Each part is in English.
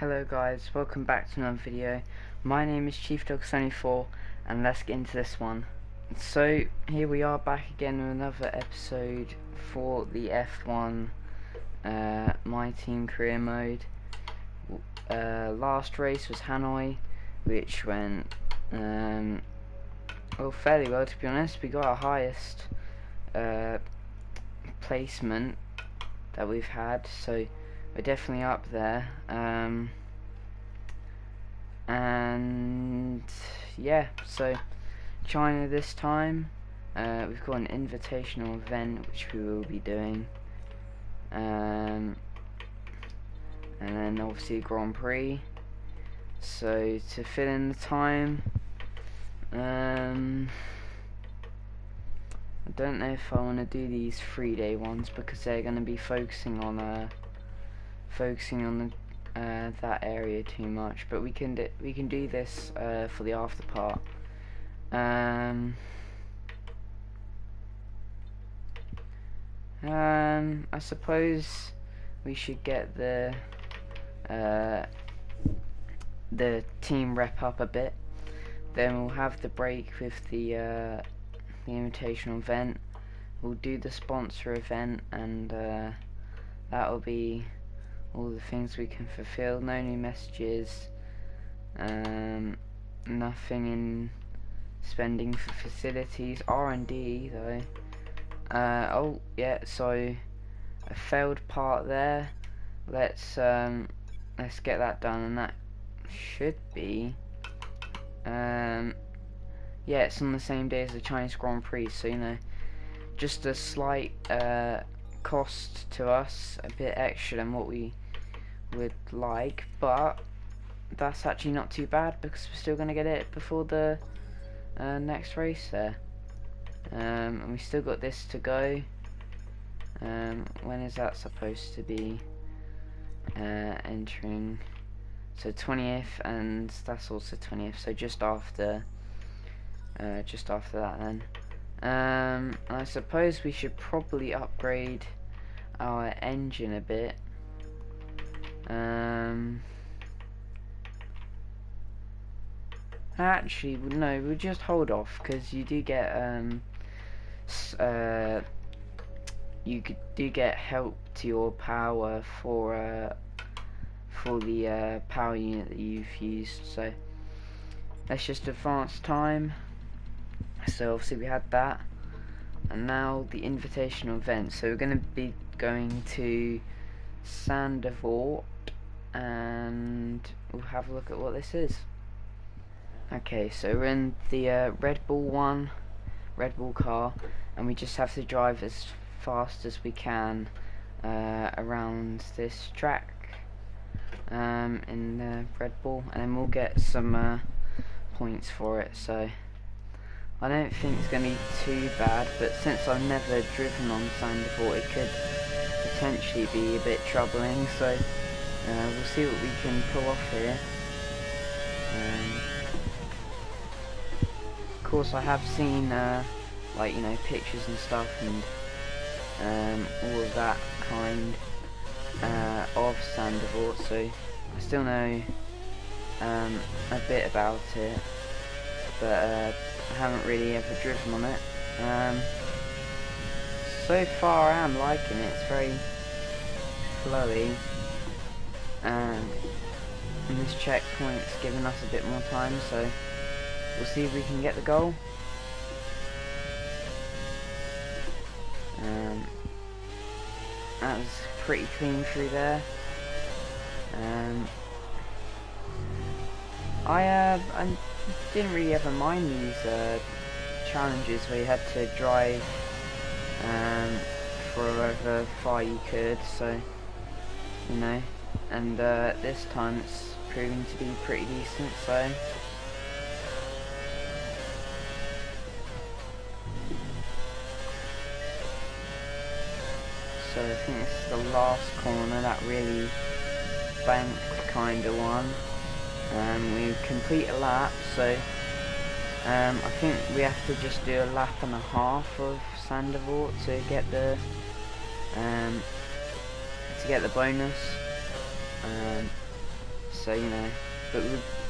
Hello guys, welcome back to another video. My name is Chief Dog 74 and let's get into this one. So here we are back again with another episode for the F1 My Team career mode. Last race was Hanoi, which went well, fairly well, to be honest. We got our highest placement that we've had, so we're definitely up there. And yeah, so China this time. We've got an invitational event which we will be doing, and then obviously a Grand Prix. So to fill in the time, I don't know if I want to do these 3-day ones because they're going to be focusing on that area too much. But we can do this for the after part. I suppose we should get the team rep up a bit. Then we'll have the break with the invitational event. We'll do the sponsor event, and that will be all the things we can fulfill. No new messages, nothing in spending for facilities. R&D though. Oh yeah, so a failed part there. Let's get that done, and that should be yeah, it's on the same day as the Chinese Grand Prix, so you know, just a slight cost to us, a bit extra than what we would like, but that's actually not too bad because we're still going to get it before the next race there. And we still got this to go. When is that supposed to be entering? So 20th, and that's also 20th, so just after that then. And I suppose we should probably upgrade our engine a bit. Actually, no, we'll just hold off because you do get help to your power for the power unit that you've used. So let's just advance time. So obviously we had that, and now the invitational event. So we're going to be going to Sandevort, and we'll have a look at what this is. Okay, so we're in the Red Bull car, and we just have to drive as fast as we can around this track in the Red Bull, and then we'll get some points for it. So I don't think it's going to be too bad, but since I've never driven on Sandevort, it could potentially be a bit troubling. So we'll see what we can pull off here. Of course, I have seen like, you know, pictures and stuff, and all of that kind of Sandevort, so I still know a bit about it, but I haven't really ever driven on it. So far I am liking it. It's very flowy, and this checkpoint's giving us a bit more time, so we'll see if we can get the goal. That was pretty clean through there. I didn't really ever mind these challenges where you had to drive for however far you could, so you know, and this time it's proving to be pretty decent. So I think this is the last corner, that really banked kind of one. We complete a lap, so I think we have to just do a lap and a half of Sandevort to get the bonus. so you know, but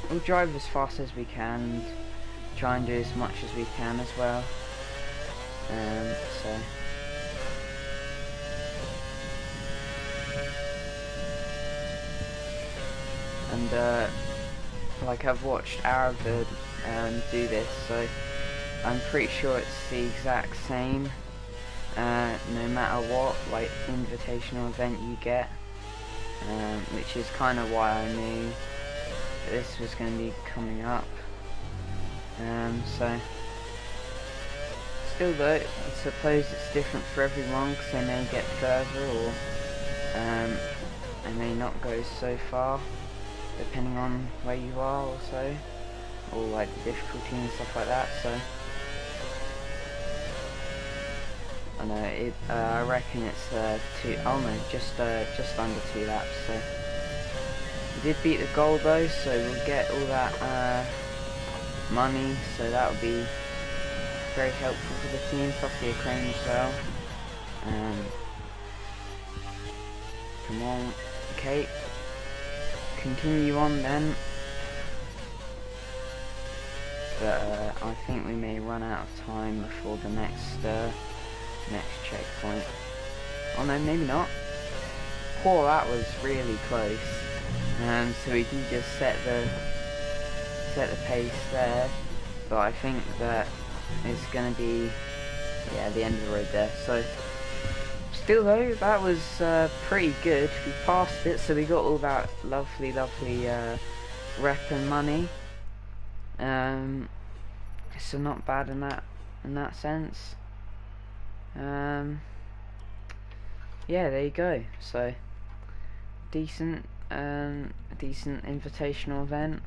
we'll drive as fast as we can and try and do as much as we can as well. So and like I've watched Arvid do this, so I'm pretty sure it's the exact same no matter what like invitational event you get, which is kind of why I knew that this was going to be coming up. So still though, I suppose it's different for everyone because they may get further or they may not go so far depending on where you are or so, or like the difficulty and stuff like that. So I know it. I reckon it's just under 2 laps. So we did beat the goal though, so we'll get all that money. So that will be very helpful for the team, plus the acclaim as well. Come on, okay. Continue on then. But I think we may run out of time before the next checkpoint. Oh no, maybe not. Oh, that was really close. So we can just set the pace there. But I think that it's gonna be the end of the road there. So still though, that was pretty good. We passed it, so we got all that lovely rep and money. So not bad in that sense. Yeah, there you go. So decent invitational event.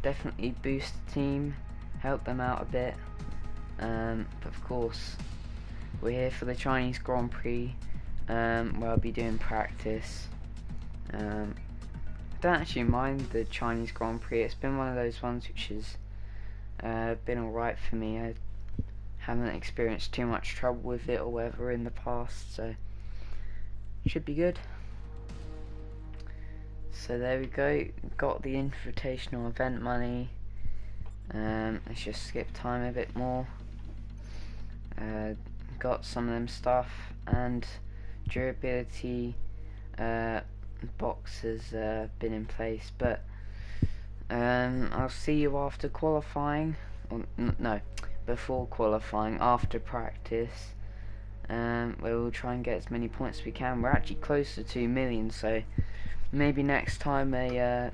Definitely boost the team, help them out a bit. But of course, we're here for the Chinese Grand Prix, where I'll be doing practice. I don't actually mind the Chinese Grand Prix. It's been one of those ones which has been alright for me. I haven't experienced too much trouble with it or whatever in the past, so should be good. So there we go, got the invitational event money. Let's just skip time a bit more. Got some of them stuff, and durability box has been in place, but I'll see you after qualifying, or no, before qualifying, after practice, where we'll try and get as many points as we can. We're actually close to 2 million, so maybe next time a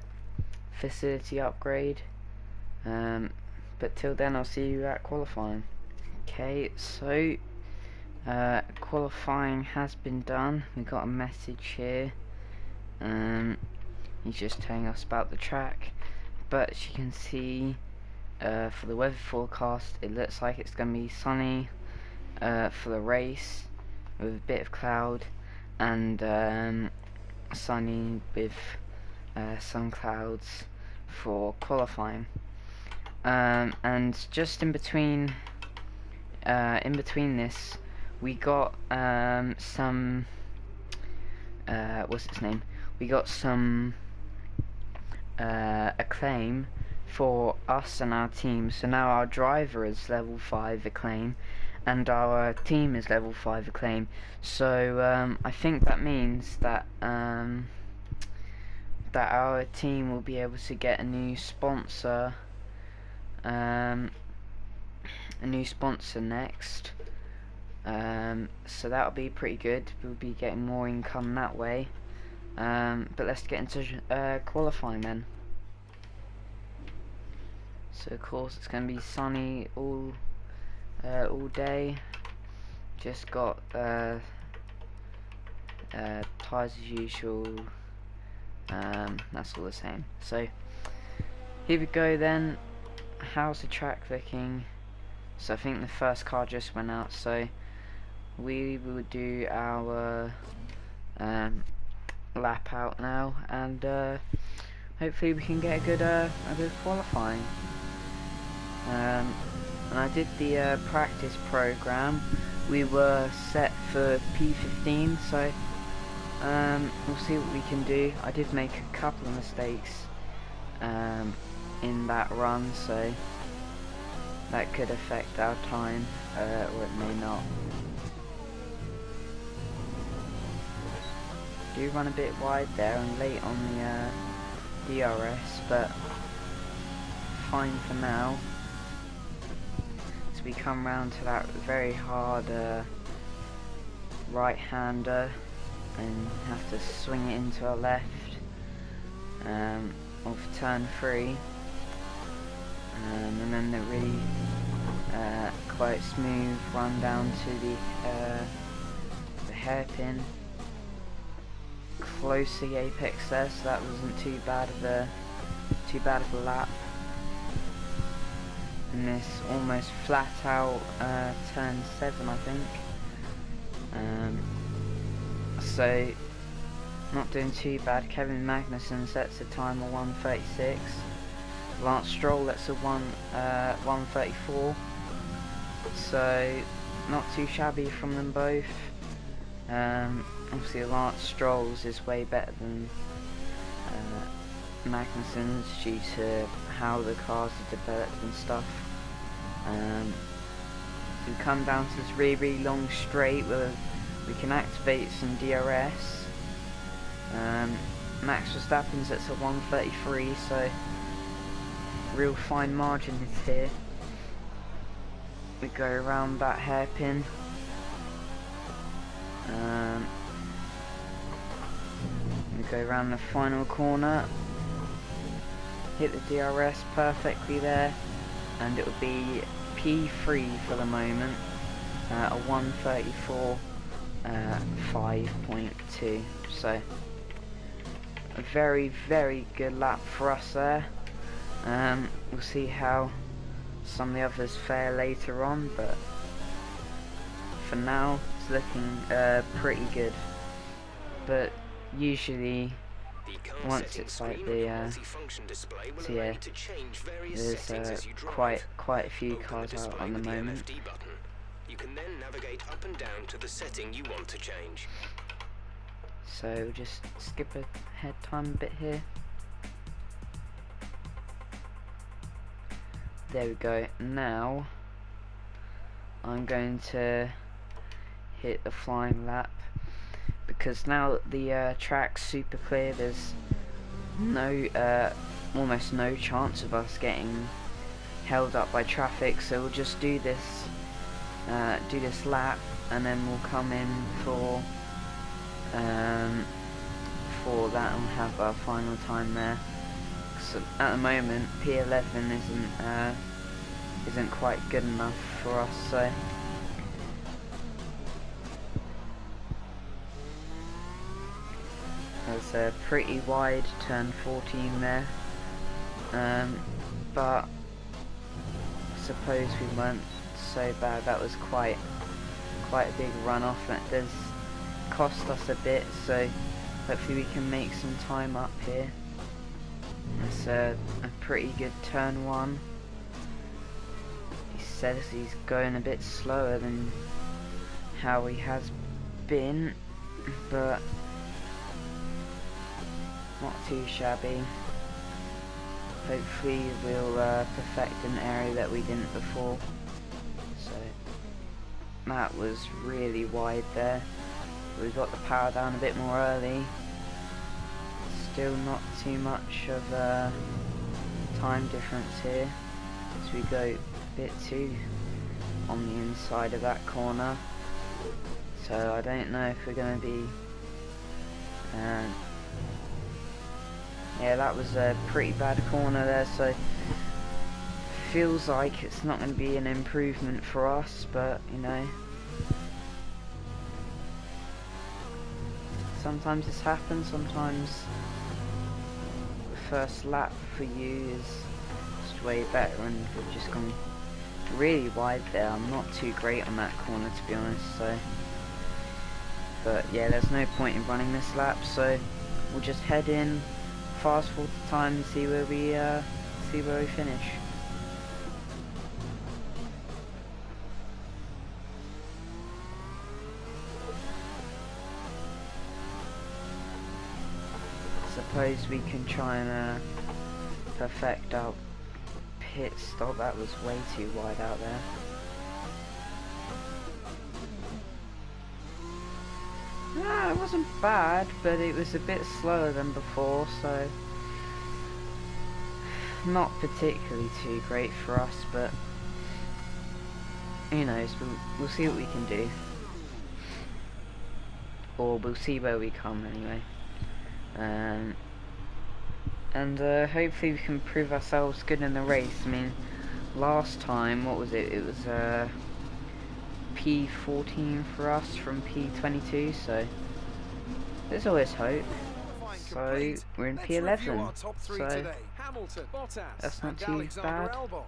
facility upgrade, but till then I'll see you at qualifying. Okay, so qualifying has been done. We got a message here. He's just telling us about the track, but as you can see, for the weather forecast, it looks like it's going to be sunny for the race with a bit of cloud, and sunny with some clouds for qualifying. And just in between this, we got some what's its name? We got some acclaim for us and our team. So now our driver is level 5 acclaim, and our team is level 5 acclaim. So I think that means that that our team will be able to get a new sponsor. Next, so that'll be pretty good. We'll be getting more income that way. But let's get into qualifying then. So of course it's going to be sunny all day. Just got tyres as usual. That's all the same. So here we go then. How's the track looking? So I think the first car just went out, so we will do our lap out now, and hopefully we can get a good qualifying. And I did the practice program. We were set for P15, so we'll see what we can do. I did make a couple of mistakes in that run, so that could affect our time, or it may not. Do run a bit wide there and late on the DRS, but fine for now. So we come round to that very hard right-hander and have to swing it into our left off turn 3, and then the really quite smooth run down to the hairpin. Close to the apex there, so that wasn't too bad of a lap. And this almost flat out turn 7, I think. So not doing too bad. Kevin Magnussen sets a time of 1:36. Lance Stroll that's a 1:34. So not too shabby from them both. Obviously Lance Stroll's is way better than Magnussen's due to how the cars are developed and stuff. So we come down to this really long straight where we can activate some DRS. Max Verstappen's at a 1:33, so real fine margin is here. We go around that hairpin. We go around the final corner, hit the DRS perfectly there, and it will be P3 for the moment, a 1:34, 5.2. So a very good lap for us there. We'll see how some of the others fare later on, but for now it's looking pretty good. But usually once it's like the so yeah, there's quite a few cars out on the moment. You can then navigate up and down to the setting you want to change. So we'll just skip ahead time a bit here. There we go. Now I'm going to hit the flying lap, because now the track's super clear. There's no almost no chance of us getting held up by traffic, so we'll just do this lap, and then we'll come in for that and have our final time there. So at the moment P11 isn't quite good enough for us, so there's a pretty wide turn 14 there, but I suppose we weren't so bad. That was quite a big runoff. That does cost us a bit, so hopefully we can make some time up here. It's a pretty good turn 1. He says he's going a bit slower than how he has been, but not too shabby. Hopefully we'll perfect an area that we didn't before. So that was really wide there. We got the power down a bit more early. Still not too much of a time difference here, as we go a bit too on the inside of that corner. So I don't know if we're going to be yeah, that was a pretty bad corner there, so feels like it's not going to be an improvement for us, but you know, sometimes this happens. Sometimes the first lap for you is just way better, and we've just gone really wide there. I'm not too great on that corner, to be honest, so but yeah, there's no point in running this lap, so we'll just head in, fast forward the time and see where we finish. Suppose we can try and perfecto pit stop. That was way too wide out there. No, it wasn't bad, but it was a bit slower than before, so not particularly too great for us, but who knows, we'll see what we can do. Or we'll see where we come anyway. And hopefully we can prove ourselves good in the race. I mean, last time, what was it? It was P14 for us from P22, so there's always hope. So we're in P11, so Hamilton, Bottas, that's not and too Alexander bad. Albon.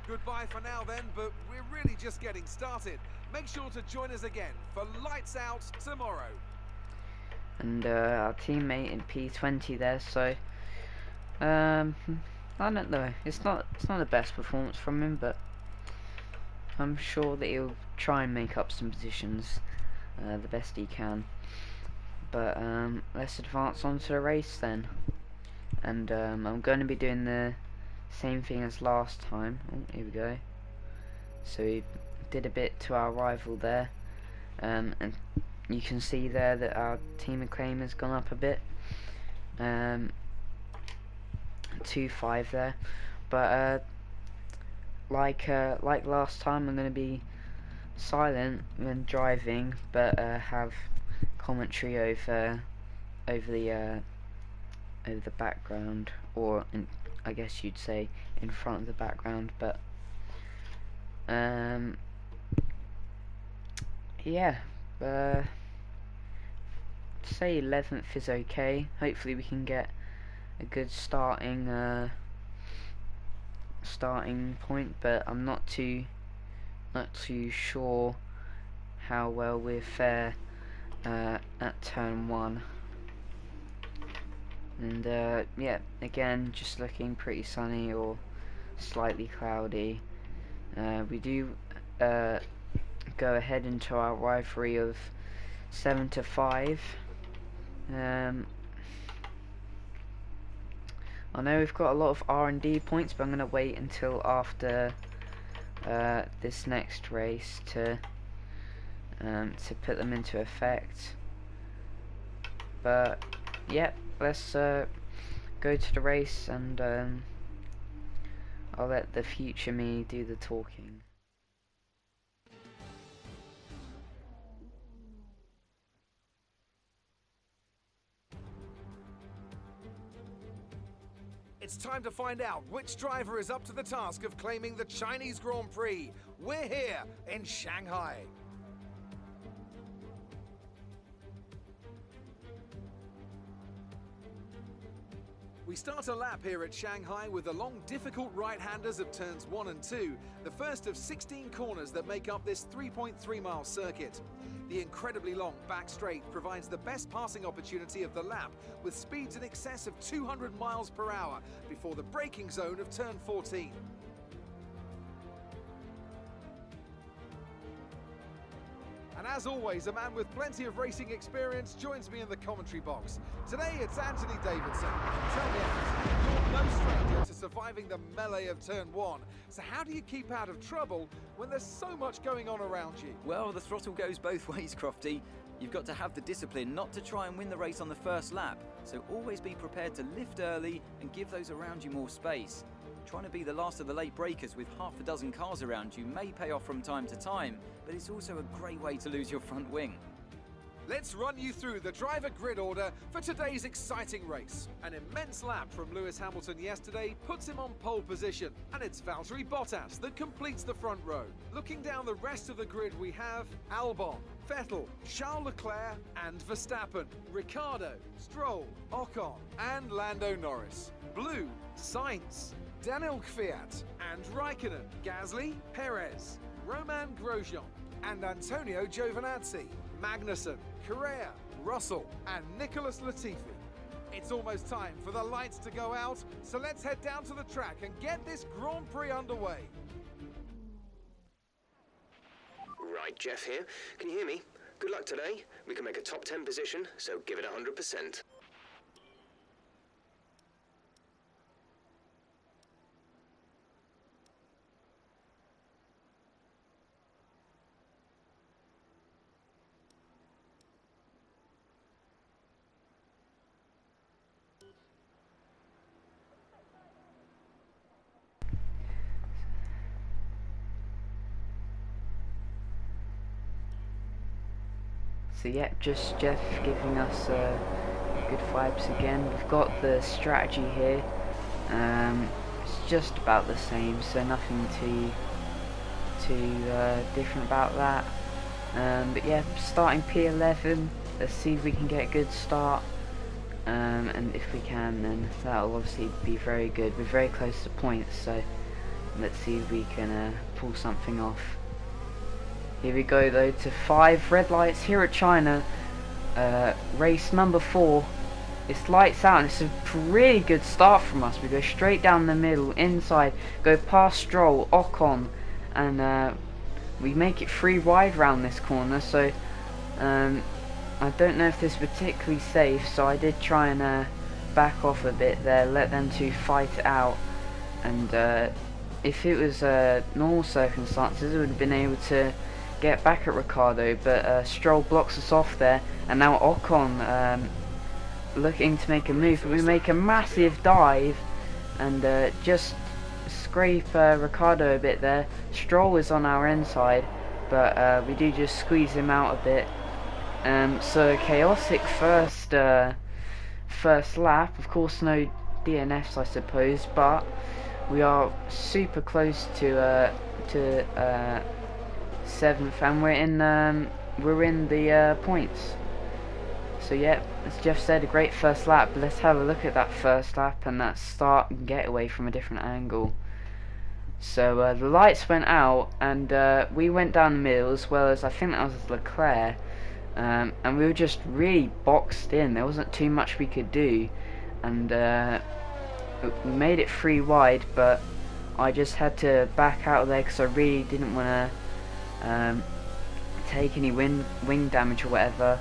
Goodbye for now then, but we're really just getting started. Make sure to join us again for Lights Out tomorrow. And our teammate in P20 there, so I don't know. It's not the best performance from him, but I'm sure that he'll try and make up some positions the best he can. But let's advance on to the race then. And I'm going to be doing the same thing as last time. Oh, here we go. So we did a bit to our rival there, and you can see there that our team acclaim has gone up a bit. 2-5 there, but like last time, I'm going to be silent when driving, but have commentary over the background, or I guess you'd say in front of the background. But yeah, say 11th is okay. Hopefully we can get a good starting point, but I'm not too sure how well we'll fare at turn 1. And yeah, again, just looking pretty sunny or slightly cloudy. We do go ahead into our rivalry of 7-5. I know we've got a lot of R&D points, but I'm going to wait until after this next race to put them into effect. But yep, let's go to the race, and I'll let the future me do the talking. It's time to find out which driver is up to the task of claiming the Chinese Grand Prix. We're here in Shanghai. We start a lap here at Shanghai with the long, difficult right-handers of turns 1 and 2, the first of 16 corners that make up this 3.3-mile circuit. The incredibly long back straight provides the best passing opportunity of the lap, with speeds in excess of 200 miles per hour before the braking zone of turn 14. And as always, a man with plenty of racing experience joins me in the commentary box. Today it's Anthony Davidson. Tell me, Anthony, you're no stranger to surviving the melee of turn 1. So how do you keep out of trouble when there's so much going on around you? Well, the throttle goes both ways, Crofty. You've got to have the discipline not to try and win the race on the first lap. So always be prepared to lift early and give those around you more space. Trying to be the last of the late breakers with half a dozen cars around you may pay off from time to time, but it's also a great way to lose your front wing. Let's run you through the driver grid order for today's exciting race. An immense lap from Lewis Hamilton yesterday puts him on pole position, and it's Valtteri Bottas that completes the front row. Looking down the rest of the grid, we have Albon, Vettel, Charles Leclerc and Verstappen, Ricciardo, Stroll, Ocon and Lando Norris. Blue, Sainz, Daniel Kvyat and Raikkonen, Gasly, Perez, Roman Grosjean and Antonio Giovinazzi, Magnussen, Correa, Russell and Nicholas Latifi. It's almost time for the lights to go out, so let's head down to the track and get this Grand Prix underway. Right, Jeff here. Can you hear me? Good luck today. We can make a top 10 position, so give it 100%. So yeah, just Jeff giving us good vibes again. We've got the strategy here. It's just about the same, so nothing too different about that. But yeah, starting P11. Let's see if we can get a good start. And if we can, then that'll obviously be very good. We're very close to points, so let's see if we can pull something off. Here we go though to 5 red lights here at China. Race number 4. It's lights out and it's a really good start from us. We go straight down the middle, inside, go past Stroll, Ocon, and we make it free wide round this corner. So I don't know if this is particularly safe, so I did try and back off a bit there, let them two fight it out. And if it was normal circumstances, we would have been able to get back at Ricciardo, but Stroll blocks us off there, and now Ocon looking to make a move, but we make a massive dive and just scrape Ricciardo a bit there. Stroll is on our inside, but we do just squeeze him out a bit. So chaotic first lap, of course no DNFs I suppose, but we are super close to 7th, and we're in the points. So yeah, as Jeff said, a great first lap. But let's have a look at that first lap and that start and getaway from a different angle. So the lights went out and we went down the middle, as well as I think that was Leclerc, and we were just really boxed in. There wasn't too much we could do, and we made it free wide, but I just had to back out of there because I really didn't want to take any wing damage or whatever.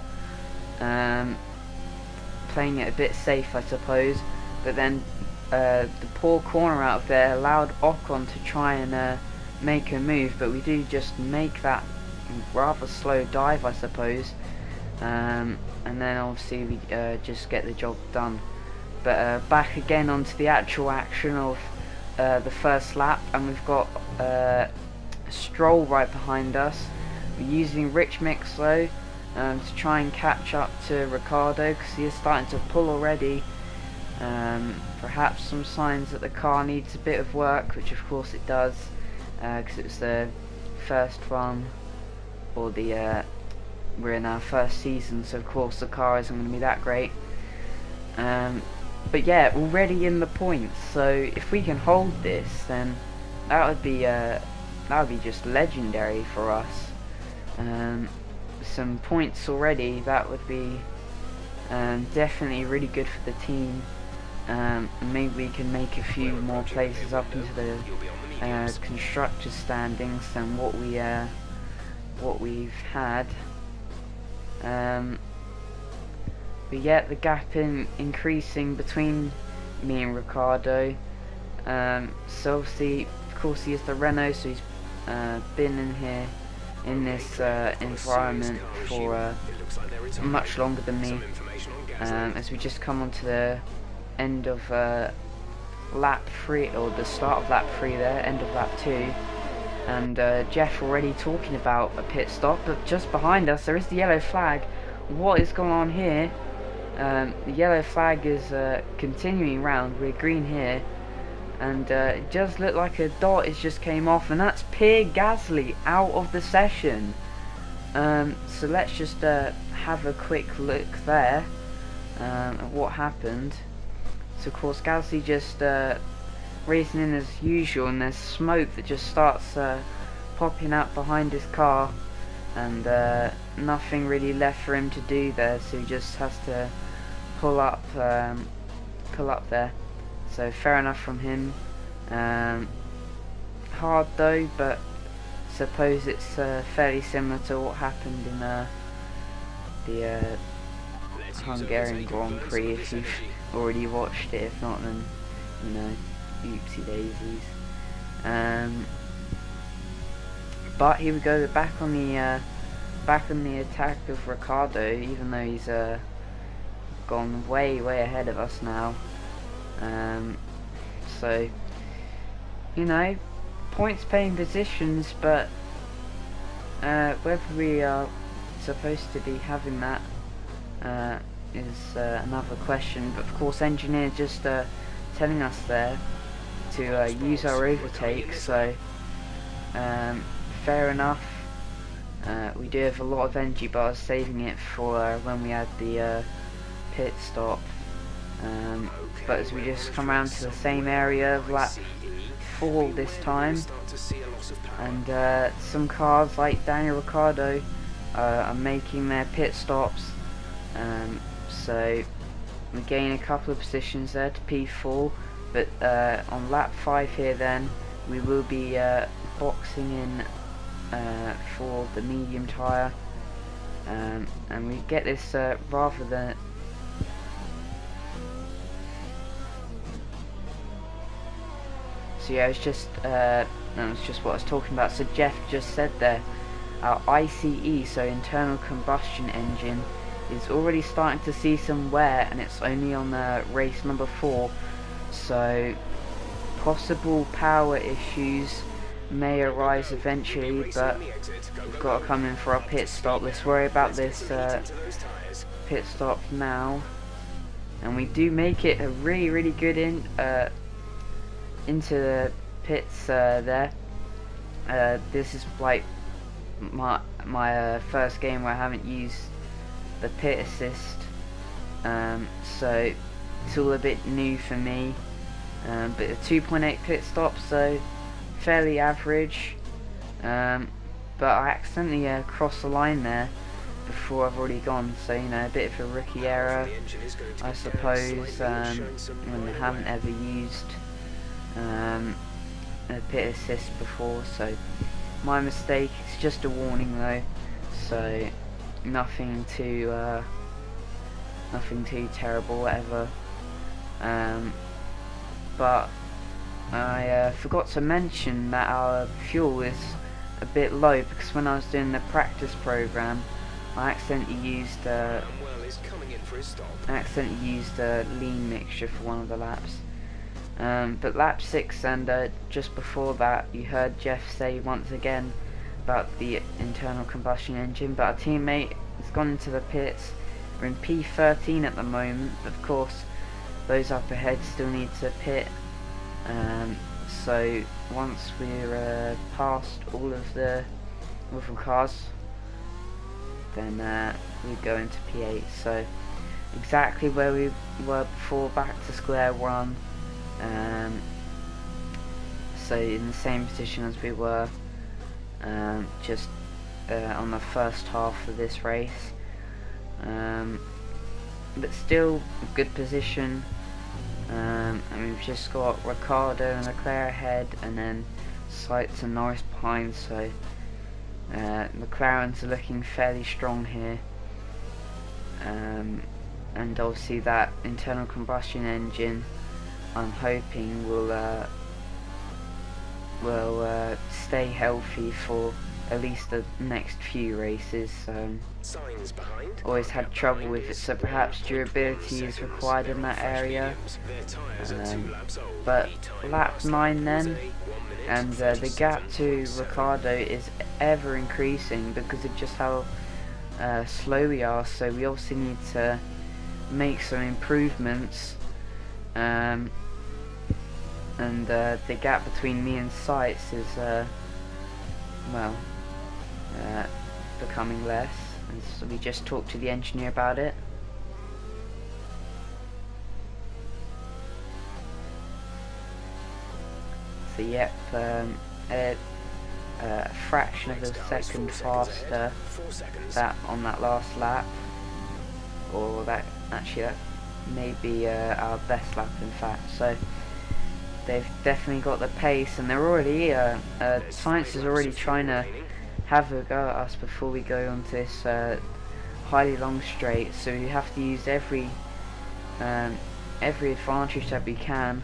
Playing it a bit safe I suppose, but then the poor corner out of there allowed Ocon to try and make a move, but we do just make that rather slow dive I suppose, and then obviously we just get the job done. But back again onto the actual action of the first lap, and we've got Stroll right behind us. We're using Rich Mix though to try and catch up to Ricciardo, because he is starting to pull already. Perhaps some signs that the car needs a bit of work, which of course it does, because it's the first one, or the we're in our first season, so of course the car isn't going to be that great. But yeah, already in the points, so if we can hold this, then that would be just legendary for us. Some points already, that would be definitely really good for the team. Maybe we can make a few more places up into the constructors standings than what we've had. But yeah, the gap increasing between me and Ricciardo. So obviously, of course, he is the Renault, so he's been in here in this environment for much longer than me. As we just come onto the end of lap 3, or the start of lap 3 there, end of lap 2, and Jeff already talking about a pit stop, but just behind us there is the yellow flag. What is going on here? The yellow flag is continuing round, we're green here, and it does look like a dot has just came off, and that's Pierre Gasly out of the session. So let's just have a quick look there at what happened. So of course Gasly just racing in as usual, and there's smoke that just starts popping out behind his car, and nothing really left for him to do there, so he just has to pull up there. So fair enough from him. Hard though, but suppose it's fairly similar to what happened in the Hungarian Grand Prix, if you've already watched it. If not, then you know, oopsie daisies. But here we go, back on the attack of Ricciardo, even though he's gone way ahead of us now. So you know, points paying positions, but whether we are supposed to be having that is another question, but of course engineer just telling us there to use our overtake, so fair enough. We do have a lot of energy, but I was saving it for when we had the pit stop. But as we just come around to the same area of lap 4 this time, and some cars like Daniel Ricciardo are making their pit stops, so we gain a couple of positions there to P4, but on lap 5 here then we will be boxing in for the medium tyre, and we get this rather than so yeah, it's just that's just what I was talking about. So Jeff just said there, our ICE, so internal combustion engine, is already starting to see some wear, and it's only on race number 4, so possible power issues may arise eventually, but we've got to come in for our pit stop. Let's worry about this pit stop now, and we do make it a really good into the pits there. This is like my first game where I haven't used the pit assist, so it's all a bit new for me, but a 2.8 pit stop, so fairly average, but I accidentally crossed the line there before I've already gone, so you know, a bit of a rookie error I suppose, when I haven't ever used a pit assist before, so my mistake. It's just a warning though, so nothing too terrible, whatever. But I forgot to mention that our fuel is a bit low, because when I was doing the practice program I accidentally used a lean mixture for one of the laps. But lap 6 and just before that, you heard Jeff say once again about the internal combustion engine, but our teammate has gone into the pits. We're in P13 at the moment, but of course those up ahead still need to pit, so once we're past all of the other cars, then we go into P8, so exactly where we were before, back to square one. So in the same position as we were just on the first half of this race, but still a good position, and we've just got Ricciardo and Leclerc ahead, and then Sainz and Norris behind, so McLaren's are looking fairly strong here, and obviously that internal combustion engine I'm hoping will stay healthy for at least the next few races. Always had trouble with it, so perhaps durability is required in that area. But lap 9 then, and the gap to Ricciardo is ever increasing because of just how slow we are, so we obviously need to make some improvements. And the gap between me and Sainz is becoming less, and so we just talked to the engineer about it. So yep, a fraction of a second faster that on that last lap, or that may be our best lap in fact. So they've definitely got the pace, and they're already Sainz is already trying to have a go at us before we go onto this highly long straight, so we have to use every advantage that we can.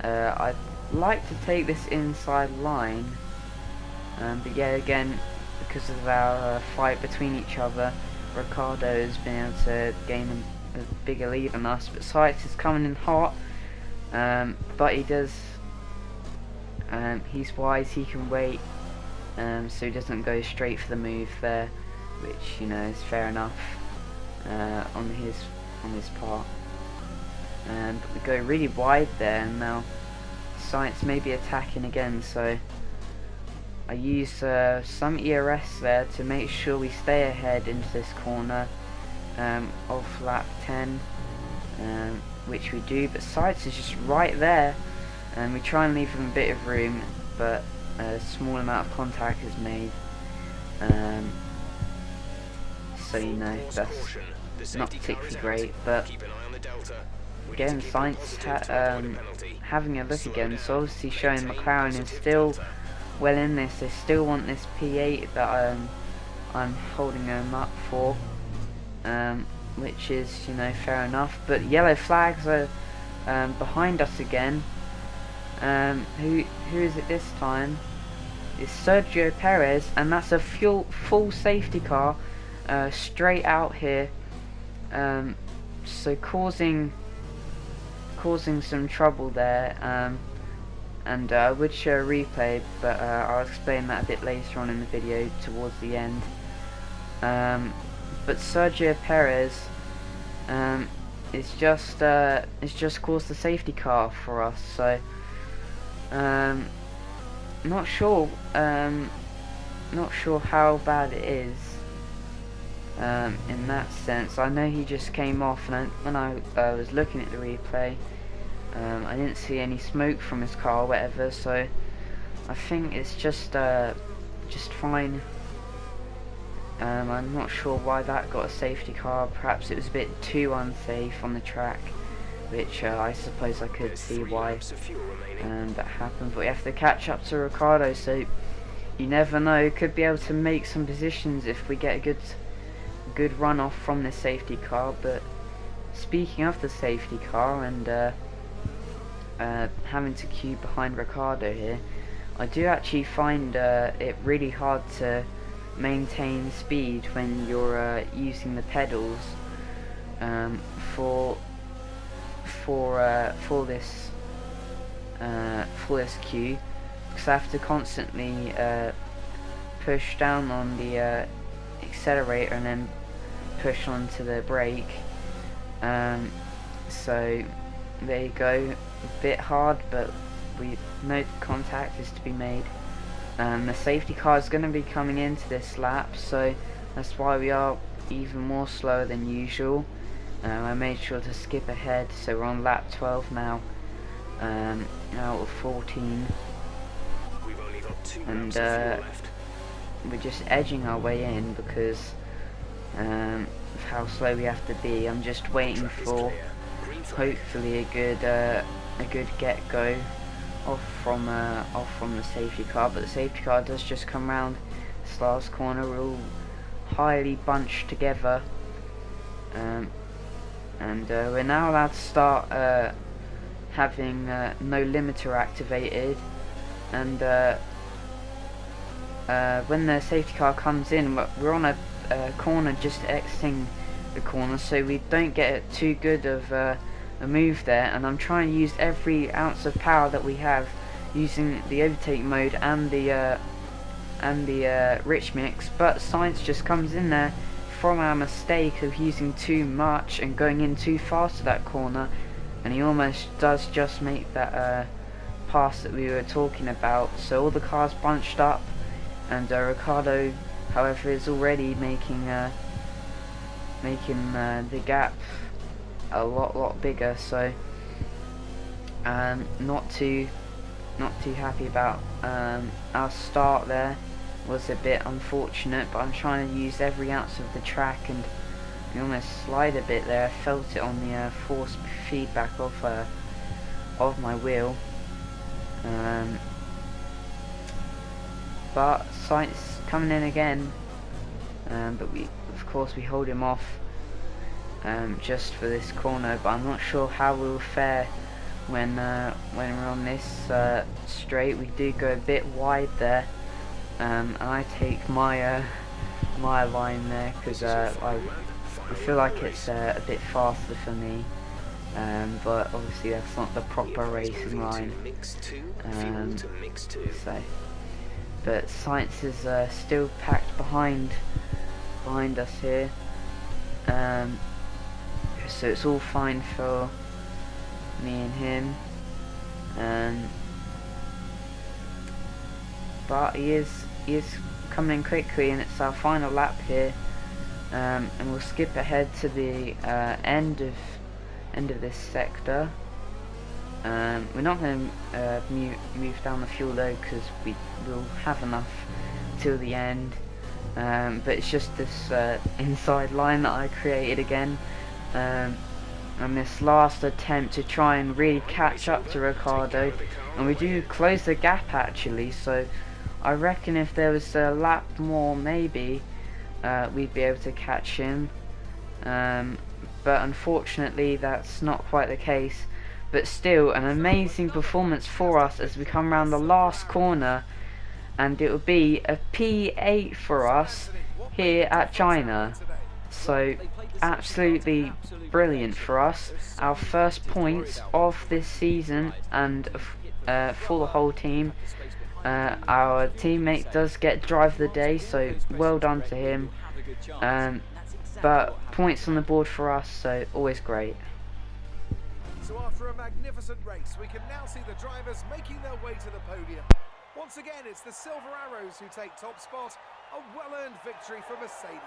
I'd like to take this inside line, but yeah, again, because of our fight between each other, Ricciardo has been able to gain a bigger lead on us, but Sainz is coming in hot. But he does, he's wise, he can wait, so he doesn't go straight for the move there. which, you know, is fair enough on his part. But we go really wide there, and now Science may be attacking again, so I use some ERS there to make sure we stay ahead into this corner of lap 10, which we do, but Science is just right there, and we try and leave him a bit of room, but a small amount of contact is made, so, you know, that's not particularly great. But again, Science having a look again, so obviously showing McLaren is still well in this. They still want this P8 that I'm holding them up for, which is, you know, fair enough. But yellow flags are behind us again. Who is it this time? It's Sergio Perez, and that's a full safety car straight out here, so causing some trouble there. And I would show a replay, but I'll explain that a bit later on in the video towards the end. But Sergio Perez it's just caused the safety car for us, so not sure how bad it is in that sense. I know he just came off, and when I was looking at the replay, I didn't see any smoke from his car or whatever, so I think it's just fine. I'm not sure why that got a safety car. Perhaps it was a bit too unsafe on the track, which I suppose I could see why that happened. But we have to catch up to Ricciardo, so you never know. Could be able to make some positions if we get a good run off from the safety car. But speaking of the safety car and having to queue behind Ricciardo here, I do actually find it really hard to maintain speed when you're using the pedals for this queue, because I have to constantly push down on the accelerator and then push onto the brake. So there you go, a bit hard, but we know contact is to be made. The safety car is going to be coming into this lap, so that's why we are even more slower than usual. I made sure to skip ahead, so we're on lap 12 now, out of 14, and we're just edging our way in because of how slow we have to be. I'm just waiting for hopefully a good get-go off from the safety car, but the safety car does just come round this last corner. We're all highly bunched together, and we're now allowed to start having no limiter activated, and when the safety car comes in, we're on a corner just exiting the corner, so we don't get too good of a move there, and I'm trying to use every ounce of power that we have using the overtake mode and the rich mix, but Science just comes in there from our mistake of using too much and going in too fast to that corner, and he almost does just make that pass that we were talking about. So all the cars bunched up, and Ricciardo, however, is already making the gap a lot bigger, so not too happy about our start there. Was a bit unfortunate, but I'm trying to use every ounce of the track, and we almost slide a bit there. I felt it on the force feedback of my wheel, but Science coming in again, but of course we hold him off just for this corner, but I'm not sure how we'll fare when we're on this straight. We do go a bit wide there, and I take my my line there because I feel like it's a bit faster for me, but obviously that's not the proper racing line. But Science is still packed behind behind us here. So it's all fine for me and him. But he is coming in quickly, and it's our final lap here. And we'll skip ahead to the end of this sector. We're not going to move down the fuel though, because we will have enough till the end. But it's just this inside line that I created again, and this last attempt to try and really catch up to Ricciardo, and we do close the gap actually. So I reckon if there was a lap more, maybe we'd be able to catch him, but unfortunately that's not quite the case. But still, an amazing performance for us as we come around the last corner, and it will be a P8 for us here at China. So absolutely brilliant for us, our first points of this season, and for the whole team. Our teammate does get drive of the day, so well done to him. But points on the board for us, so always great. So after a magnificent race, we can now see the drivers making their way to the podium. Once again, it's the Silver Arrows who take top spot, a well-earned victory for Mercedes.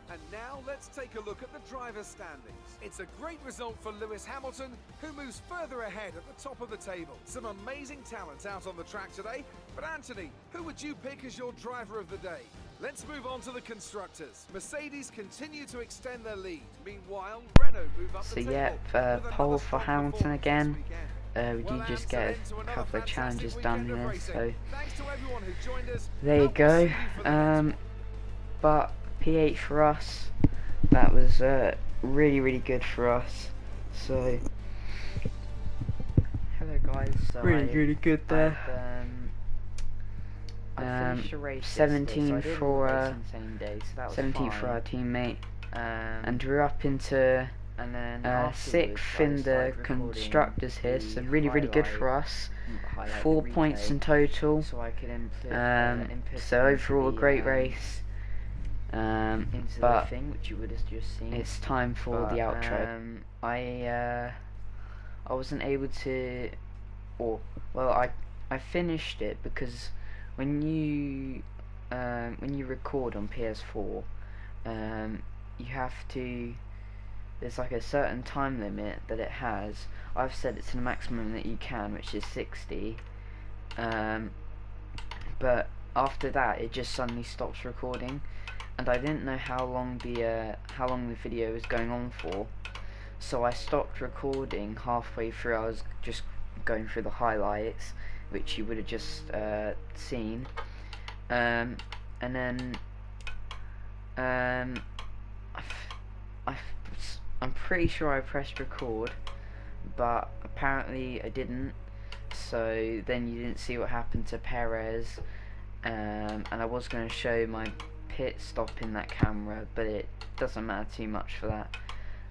And now let's take a look at the drivers' standings. It's a great result for Lewis Hamilton, who moves further ahead at the top of the table. Some amazing talent out on the track today. But Anthony, who would you pick as your driver of the day? Let's move on to the constructors. Mercedes continue to extend their lead. Meanwhile, Renault move up the table. Yep, pole for Hamilton again. We did just get a couple of challenges done here, so there you go. But P8 for us, that was really good for us. So hello guys, so really good there. I finished the race 17 for 17 for our teammate, and we're up into 6th in the constructors here, so really good for us. 4 points in total. So overall a great race. But it's time for the outro. I wasn't able to, I finished it because when you record on PS4, you have to. There's like a certain time limit that it has. I've set it to the maximum that you can, which is 60. But after that, it just suddenly stops recording. And I didn't know how long the video was going on for, so I stopped recording halfway through. I was just going through the highlights, which you would have just seen, and then I'm pretty sure I pressed record, but apparently I didn't. So then you didn't see what happened to Perez, and I was going to show my pit stop in that camera, but it doesn't matter too much for that.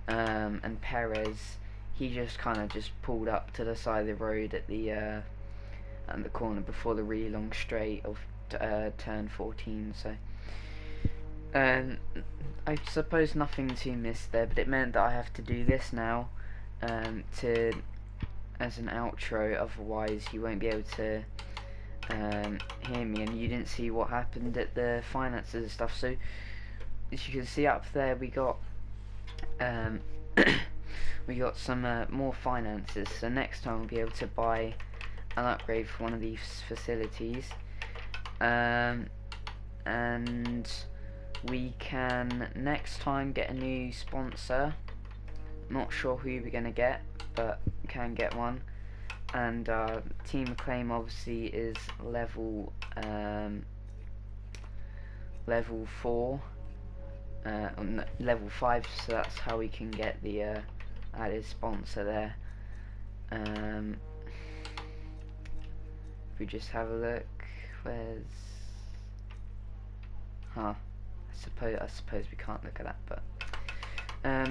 And Perez, he just kind of pulled up to the side of the road at the corner before the really long straight of turn 14. So I suppose nothing to miss there, but it meant that I have to do this now as an outro, otherwise you won't be able to hear me, and you didn't see what happened at the finances and stuff. So as you can see up there, we got some more finances, so next time we'll be able to buy an upgrade for one of these facilities, and we can next time get a new sponsor. Not sure who we're gonna get, but can get one. And Team Acclaim obviously is level level 4, level 5, so that's how we can get the added sponsor there. If we just have a look, where's... I suppose we can't look at that, but...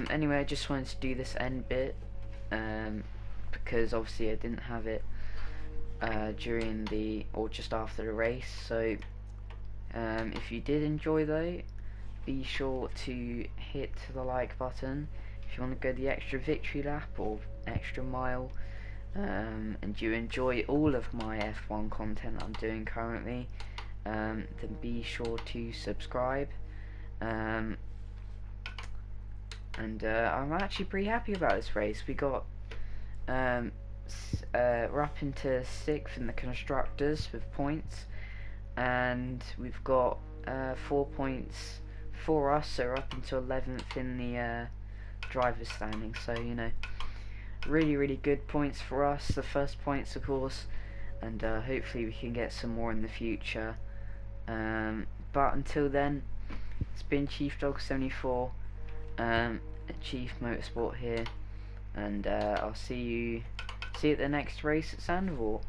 anyway, I just wanted to do this end bit, because obviously I didn't have it during or just after the race, so if you did enjoy though, be sure to hit the like button. If you want to go the extra victory lap or extra mile, and you enjoy all of my F1 content I'm doing currently, then be sure to subscribe. And I'm actually pretty happy about this race. We got we're up into 6th in the constructors with points, and we've got 4 points for us, so we're up into 11th in the driver's standing. So, you know, really good points for us, the first points of course, and hopefully we can get some more in the future. But until then, it's been Chief Dog 74, Chief Motorsport here, and I'll see you at the next race at Zandvoort.